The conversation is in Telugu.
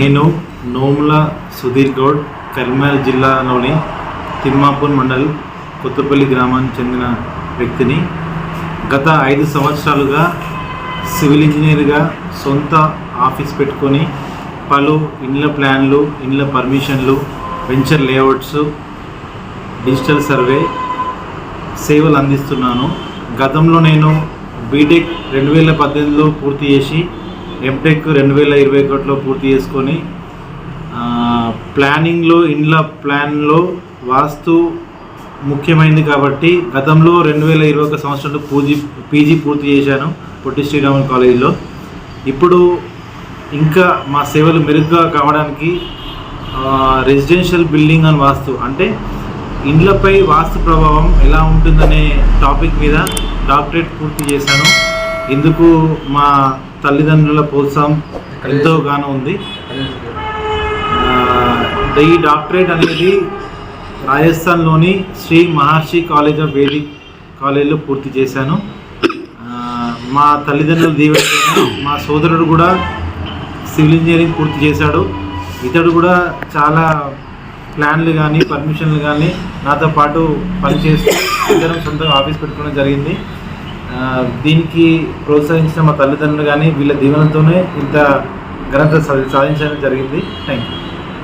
నేను నోముల సుధీర్ గౌడ్ కరీంనగర్ జిల్లాలోని తిమ్మాపూర్ మండల్ కొత్తపల్లి గ్రామానికి చెందిన వ్యక్తిని. గత 5 సంవత్సరాలుగా సివిల్ ఇంజనీర్గా సొంత ఆఫీస్ పెట్టుకొని పలు ఇండ్ల ప్లాన్లు, ఇండ్ల పర్మిషన్లు, వెంచర్ లేఅవుట్స్, డిజిటల్ సర్వే సేవలు అందిస్తున్నాను. గతంలో నేను బీటెక్ 2018లో పూర్తి చేసి ఎంటెక్ 2021లో పూర్తి చేసుకొని ప్లానింగ్లో, ఇండ్ల ప్లాన్లో వాస్తు ముఖ్యమైనది కాబట్టి గతంలో 2021 సంవత్సరంలో పీజీ పూర్తి చేశాను పొట్టి శ్రీరాములు కాలేజీలో. ఇప్పుడు ఇంకా మా సేవలు మెరుగ్గా కావడానికి రెసిడెన్షియల్ బిల్డింగ్ అండ్ వాస్తు, అంటే ఇండ్లపై వాస్తు ప్రభావం ఎలా ఉంటుందనే టాపిక్ మీద డాక్టరేట్ పూర్తి చేశాను. ఇందుకు మా తల్లిదండ్రుల ప్రోత్సాహం ఎంతోగానో ఉంది. ఈ డాక్టరేట్ అనేది రాజస్థాన్లోని శ్రీ మహర్షి కాలేజ్ ఆఫ్ వేదిక్ కాలేజ్లో పూర్తి చేశాను. మా తల్లిదండ్రుల దీవెనతో మా సోదరుడు కూడా సివిల్ ఇంజనీరింగ్ పూర్తి చేశాడు. ఇతడు కూడా చాలా ప్లాన్లు కానీ, పర్మిషన్లు కానీ నాతో పాటు పనిచేస్తూ ఇద్దరం సొంతంగా ఆఫీస్ పెట్టుకోవడం జరిగింది. దీనికి ప్రోత్సహించిన మా తల్లిదండ్రులు కానీ వీళ్ళ దీవెనతోనే ఇంత ఘనత సాధించడం జరిగింది. Thank you.